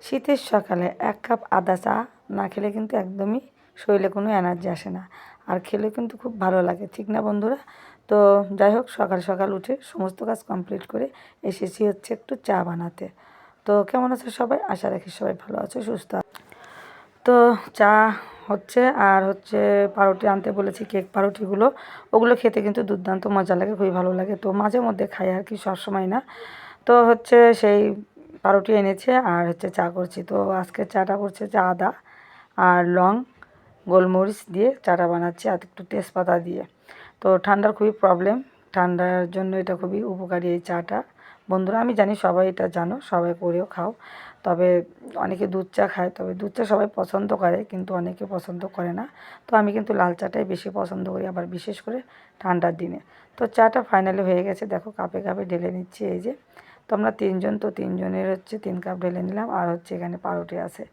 শীতের সকালে 1 কাপ আদা চা না খেলে কিন্তু একদমই শরীরে কোনো এনার্জি আসে না, আর খেলে কিন্তু খুব ভালো লাগে, ঠিক না বন্ধুরা? তো যাই হোক, সকাল সকাল উঠে সমস্ত কাজ কমপ্লিট করে এসেছি হচ্ছে একটু চা বানাতে। তো কেমন আছে সবাই? আশা রাখি সবাই ভালো আছে, সুস্থ আছে। তো চা হচ্ছে, আর হচ্ছে পাউরুটি আনতে বলেছি, কেক পাউরুটিগুলো, ওগুলো খেতে কিন্তু দুর্দান্ত মজা লাগে, খুবই ভালো লাগে। তো মাঝে মধ্যে খাই আর কি, সবসময় না। তো হচ্ছে সেই পাউরুটি এনেছে আর হচ্ছে চা করছি। তো আজকে চাটা করছে যে আদা আর লং, গোলমরিচ দিয়ে চাটা বানাচ্ছি, আর একটু তেজপাতা দিয়ে। তো ঠান্ডার খুবই প্রবলেম, ঠান্ডার জন্য এটা খুবই উপকারী এই চাটা বন্ধুরা। আমি জানি সবাই এটা জানো, সবাই করেও খাও। তবে অনেকে দুধ চা খায়, তবে দুধ চা সবাই পছন্দ করে, কিন্তু অনেকে পছন্দ করে না। তো আমি কিন্তু লাল চাটাই বেশি পছন্দ করি, আবার বিশেষ করে ঠান্ডার দিনে। তো চাটা ফাইনালি হয়ে গেছে, দেখো কাপে কাপে ঢেলে নিচ্ছি। এই যে, তো আমরা 3 জন, তো 3 জনের হচ্ছে 3 কাপ ঢেলে নিলাম। আর হচ্ছে এখানে পাউরুটি আছে,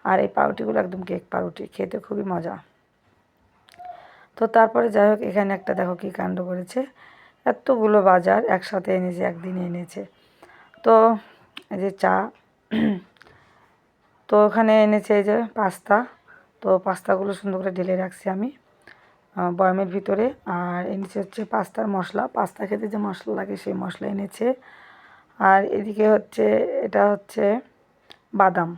আর এই পাউরুটিগুলো একদম কেক পাউরুটি, খেতে খুবই মজা। তো তারপরে যাই হোক, এখানে একটা দেখো কী কাণ্ড করেছে, এতগুলো বাজার একসাথে এনেছে, একদিনে এনেছে। তো এই যে চা, তো ওখানে এনেছে এই যে পাস্তা। তো পাস্তাগুলো সুন্দর করে ঢেলে রাখছি আমি বয়ামের ভিতরে। আর এনেছে হচ্ছে পাস্তার মশলা, পাস্তা খেতে যে মশলা লাগে সেই মশলা এনেছে। আর এদিকে হচ্ছে, এটা হচ্ছে বাদাম,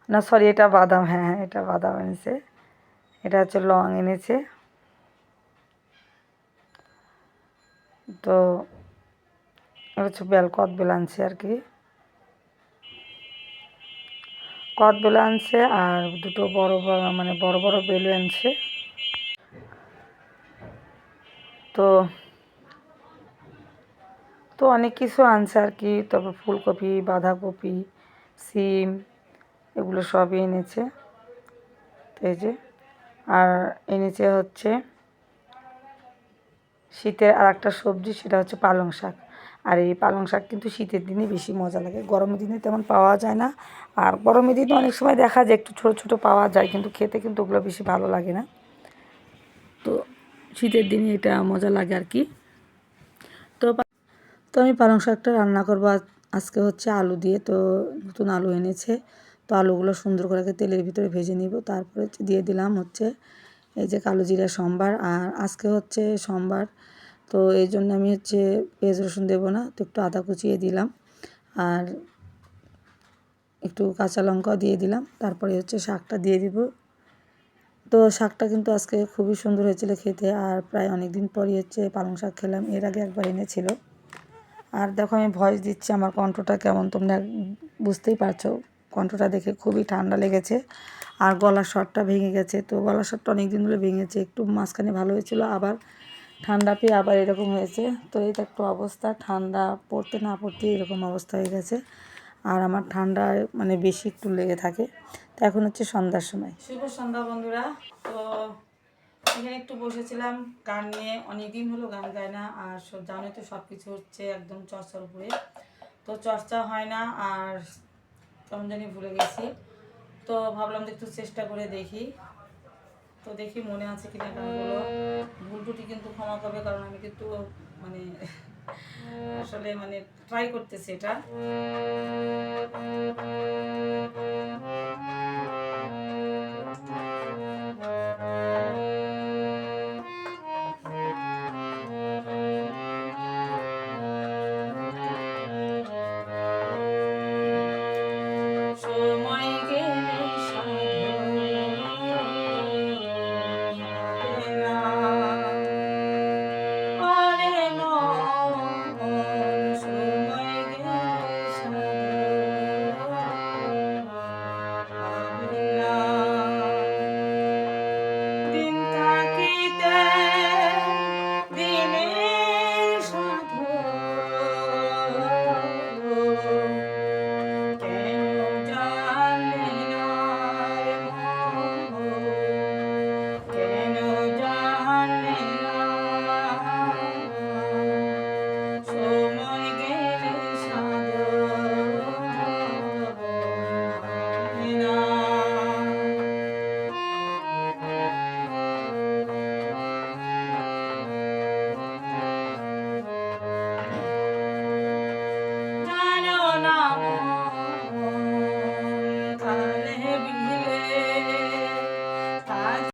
না সরি, এটা বাদাম, হ্যাঁ হ্যাঁ, এটা বাদাম এনেছে। এটা হচ্ছে লং এনেছে। তো এটা হচ্ছে কদবেল আনছে আর কি, কদবেল আনছে, আর দুটো বড় বড় মানে বড় বড় বেলু আনছে। তো তো অনেক কিছু আনছে আর কি, তারপর ফুলকপি, বাঁধাকপি, সিম, এগুলো সবই এনেছে। তো এই যে, আর এনেছে হচ্ছে শীতের আর একটা সবজি, সেটা হচ্ছে পালং শাক। আর এই পালং শাক কিন্তু শীতের দিনে বেশি মজা লাগে, গরমের দিনে তেমন পাওয়া যায় না। আর গরমের দিনে অনেক সময় দেখা যায় একটু ছোটো ছোটো পাওয়া যায়, কিন্তু খেতে কিন্তু ওগুলো বেশি ভালো লাগে না। তো শীতের দিনে এটা মজা লাগে আর কি। তো তো আমি পালং শাকটা রান্না করবো আজকে হচ্ছে আলু দিয়ে। তো নতুন আলু এনেছে, তো আলুগুলো সুন্দর করে তেলের ভিতরে ভেজে নিব। তারপরে দিয়ে দিলাম হচ্ছে এই যে কালো জিরা সম্বার। আর আজকে হচ্ছে সোমবার, তো এই জন্য আমি হচ্ছে পেঁয়াজ রসুন দেবো না, তো একটু আদা কুচিয়ে দিলাম, আর একটু কাঁচা লঙ্কাও দিয়ে দিলাম। তারপরে হচ্ছে শাকটা দিয়ে দিব। তো শাকটা কিন্তু আজকে খুবই সুন্দর হয়েছিল খেতে, আর প্রায় অনেক দিন পরই হচ্ছে পালং শাক খেলাম, এর আগে একবার এনেছিল। আর দেখো আমি ভয়েস দিচ্ছি, আমার কণ্ঠটা কেমন তোমরা বুঝতেই পারছো, কণ্ঠটা দেখে খুবই ঠান্ডা লেগেছে, আর গলার স্বরটা ভেঙে গেছে। তো গলার স্বরটা অনেক দিন ধরে ভেঙেছে, একটু মাঝখানে ভালো হয়েছিল, আবার ঠান্ডা পেয়ে আবার এরকম হয়েছে। তো এটা একটু অবস্থা, ঠান্ডা পড়তে না পড়তে এরকম অবস্থা হয়ে গেছে। আর আমার ঠান্ডা মানে বেশি একটু লেগে থাকে। তো এখন হচ্ছে সন্ধ্যার সময়, শুভ সন্ধ্যা বন্ধুরা। তো এখানে একটু বসেছিলাম গান নিয়ে, অনেকদিন হলো গান গায় না, আর জানোই তো সব কিছু হচ্ছে একদম চর্চার উপরে, তো চর্চা হয় না, আর কেমন জানি ভুলে গেছি। তো ভাবলাম যে একটু চেষ্টা করে দেখি, তো দেখি মনে আছে কিনা গানগুলো। ভুল টুটি কিন্তু ক্ষমা করবে, কারণ আমি কিন্তু মানে আসলে মানে ট্রাই করতেছি এটা।